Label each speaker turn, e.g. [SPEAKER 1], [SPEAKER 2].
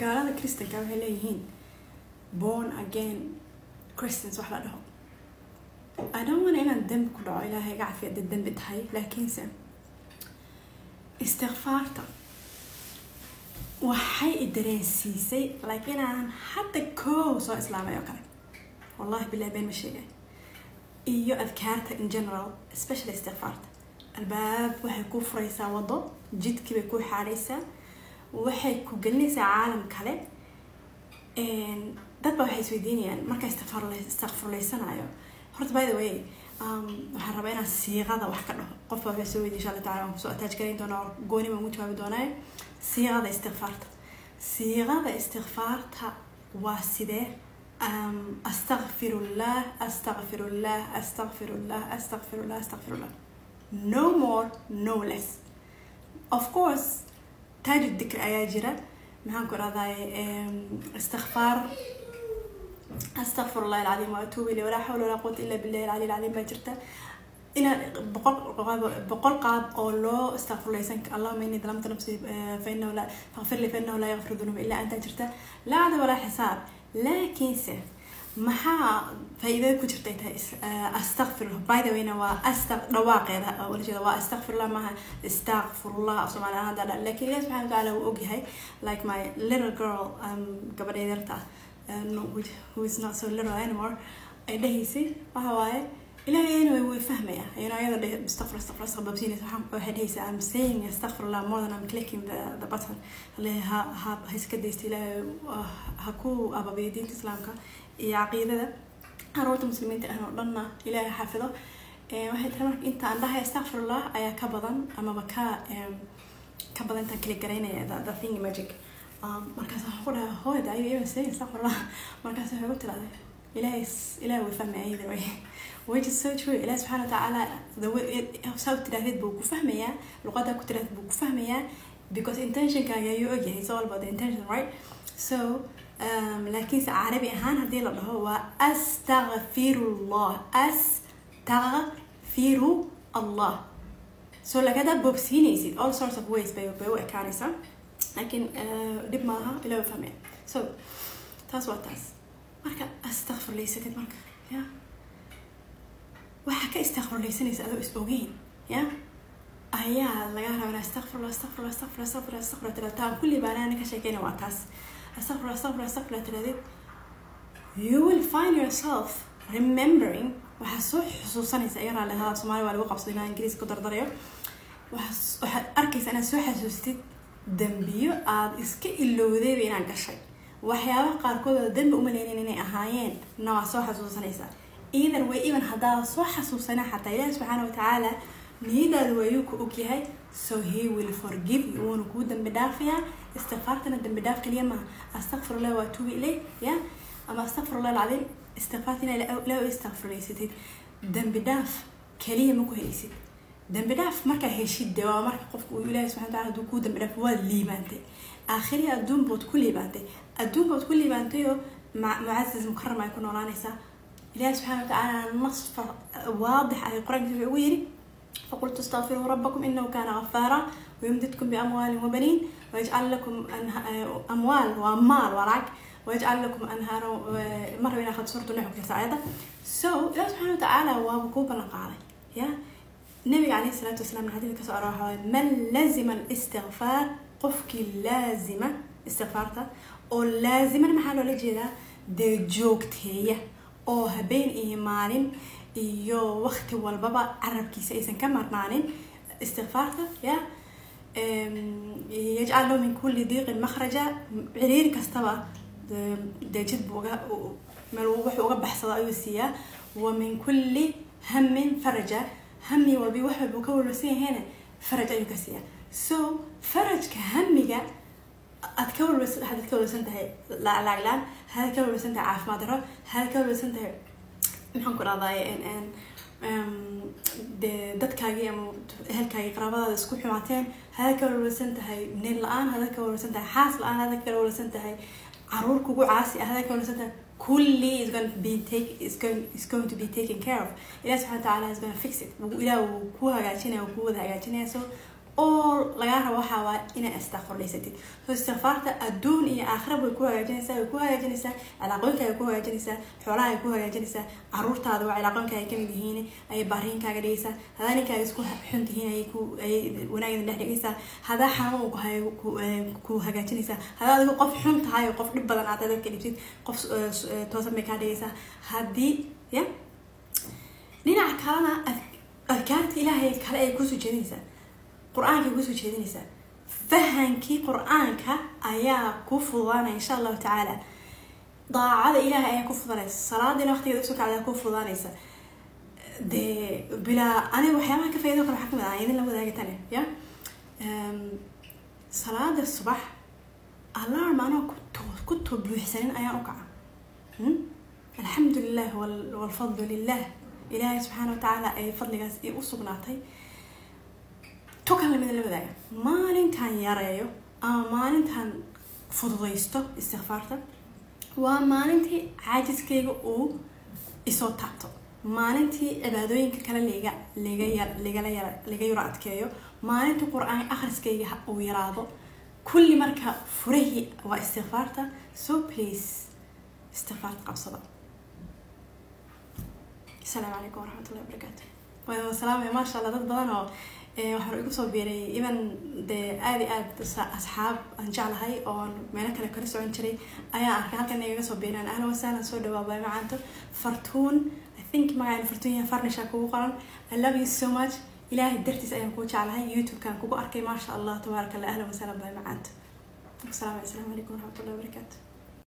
[SPEAKER 1] قالوا كريستيان كانوا هليهين born again Christians wax la dhaho I don't want inaan dembi ku dhaco ilaahay iga cafiya dad dembi tahay laakiinse istighfaarta waxay idareensiisay like inaan hadda koo soo islaamay oo kale wallahi billahi been ma sheegay iyo adkaarta in general especially istighfaarta albaab waxay ku furaysaa wado jidkii bay ku xaaraysaa waxay ku gelinaysaa caalam kale dad ba waxay isweydiinayaan marka istighfaarsanayo horta by the way waxaan rabaa inaan siiqada wax ka dhaho qof baa soo weydiiyay insha Allah taala aan soo attach gareyn doonaa gooni ma ugu jawaabi doonaa siiqada istighfaarta waa sidee astaghfirullah astaghfirullah astaghfirullah astaghfirullah astaghfirullah no more no less of course taaj dhikr ayaa jira maxaan ku raadaay istighfar أستغفر الله العظيم وأتوب إليه ولا حول ولا قوة إلا بالله العلي العظيم باجرته إلى بقول قاب أو لا استغفر الله يسنك اللهم إني ظلمت نفسي فإنه لا فاغفر لي فإنه لا يغفر الذنوب إلا أنت جرته لا عذاب ولا حساب لكن محا فإذا كنت جرتها أستغفر الله باي ذا وين رواقي ولا شيء وأستغفر الله ما استغفر الله أصلا أنا هذا لكن الله سبحانه وتعالى وأوجهي like my little girl قبل يدرتها who is not so little anymore دهيسي وهواي إلى أين ويفهمها يعني أيضا استغفر ببسيني واحد هيسي I'm saying استغفر الله more than I'm clicking the button اللي ها هيس كده يستيلا هكو أبا بيدين إسلامك عقيدة هروت مسلمين تأهنا لنا إلى حافظه واحد ترى أنت عندها استغفر الله أي كبضن أما بكا كبضن أنت كليك جرينا the thing magic markaas waxa ku dhahay hooyada ayuu istaghfirullah markaas waxa uu tiraahday ilaahay way fahmay either way which is so true ilaahay subhanahu wa ta'ala the way how tiraahday buu ku fahmayaa luqada ku tiraahday buu ku fahmayaa because intention kaaga ayuu ogyahay it's all about the intention right so laakiin si carabi ahaan hadii la dhaho waa astaghfirullah so lagada bobsinaysid all sorts of ways bay u ekaanaysaa لكن دب معها إلى وفهمين so تاس وتاس مركا أستغفر لي ستة مركا يا وحكي استغفر لي سنة سألو أسبوعين يا أيا الله يا رب أستغفر الله أستغفر الله أستغفر الله أستغفر الله أستغفر الله تام كل بنانك كشيء وتاس أستغفر الله أستغفر الله أستغفر الله تردد you will find yourself remembering وحسوح خصوصا سأيرا لها صومالي ولا وقف صينا إنجليزي قدر ضريو وأركز أنا سوح حسوستي dambiyo aad iska ilowday inaan gashay waxyaabaha qaarkood oo dambi u maleeyeen inay ahaayeen nooc soo xasuusanaysa either way even hadaa soo xasuusana xataa Ilaahay subhanahu wa ta'ala niyadaadu way ku ogyahay so he will forgive you oo ku dambi dhaafaya istighfaartana dambi dhaaf kaliya ma astaghfirullah wa atubu ilayh ya ama astaghfirullah alazim istighfaartina la istaghfirulaysid dambi dhaaf kaliya ma ku helaysid dambi dhaaf marka heshid waa marka qofku uu Ilaahay subhanahu wa ta'ala ku dambi dhaaf waa liibaantay aakhiri adduun bood ku liibaantay معزز مكرم يكون ورانيسا إلهي سبحانه وتعالى نص واضح على القرآن ويري فقلت استغفروا ربكم إنه كان غفارا ويمددكم بأموال وبنين ويجعل لكم أموال وأمال وراك ويجعل لكم أنهارا مرة بين أخذ سورة النحو كساعدة إلهي سبحانه وتعالى وابكوبا نقالي يا النبي عليه الصلاة والسلام من حديث كسر من لازم الاستغفار قفك لازمة استغفارته أو لازم المحل ولا جدا دي جوكت هي أو هبين إيمانين يو وقت والبابا عرب كيس إيسن كمر معنين استغفارته يا يجعل له من كل ضيق مخرجا عرير كستبا دي جد بوغا ملوح وغبح صدايوسيا ومن كل هم فرجا همي والبي وحب بكول وسيه هنا فرج أيوكسيا فرج كهمية أتكول بس هذا تكول بس أنت لا عقلان هذا كول بس أنت عارف ما درا هذا كول بس أنت نحن كنا ضايع إن دت كاجي هل كاجي قرابة سكوب حماتين هذا كول بس أنت هاي من الآن هذا كول بس أنت حاس الآن هذا كول بس أنت هاي عرور كوجو عاسي هذا كول بس أنت كل is going to be taken care of. إلهي سبحانه وتعالى is going to fix it. وإلى وكوها قاعدين وكوها قاعدين so all laga rabo waxa waa inay astaghfirlaysatid so istighfaarta adduun iyo aakhira way ku hagaajinaysaa cilaaqooyinka ay ku hagaajinaysaa xoolaha ay ku hagaajinaysaa caruurtaada waa cilaaqooyinka ay kamid yihiin ay baariinkaaga dhigaysaa hadaa ninkaaga isku xun tihiin ay wanaagin dhex dhigaysaa hadaa xanuun ku hagaajinaysaa hadaa adigu qof xun tahay oo qof dhib badan aad dadka dhibtid qof toosan bay kaa dhigaysaa haddii ya dhinaca kalena adkaarta ilaahay kale ay kusoo jeedinaysaa qur-aanka ay kusoo jeedinaysaa fahankii qur-aanka ayaa ku fududaanaya insha allahu tacaala daacada ilaahay ayaa ku fududaanaysa salaadina waqtigeeda usoo kacda ku fududaanaysa dee bilaa aniga waxyaabaha ka faa'iido kale waxaa kamid ah idin la wadaagi tane ya salaada subax alarm anoo ku buuxsanin ayaan u kaca alxamdulilah walfadlu lilah ilaahay subxaana watacaala ay fadligaas u sugnaatay tukan lamida la wadaaga maalintaan yareeyo ama maalintaan fududaysto istikfaarta waa maalintii caajiskayga uu isoo taabto maalintii cibaadooyinka kale laga yaro adkeeyo maalintii qur-aan akhriskayga uu yaraado kulli marka furihii waa istikfaarta so please istikfaarta qabsada. السلام عليكم ورحمة الله وبركاته. والسلام ما شاء الله ضد بدنه وحرق يقصوا بيري إذن ده آدي أصحاب أنجعل هاي أو مالك أنا كريس عن شري أيا أركان كان يقصوا بينا أهلا وسهلا سود بابا معانتو فرتون I think معي فرتون يفرنش أكو قرن I love you so much إلهي درتيس أيام كوتش على هاي يوتيوب كان كوكو أركي ما شاء الله تبارك الله أهلا وسهلا بابا معانتو. السلام عليكم ورحمة الله وبركاته.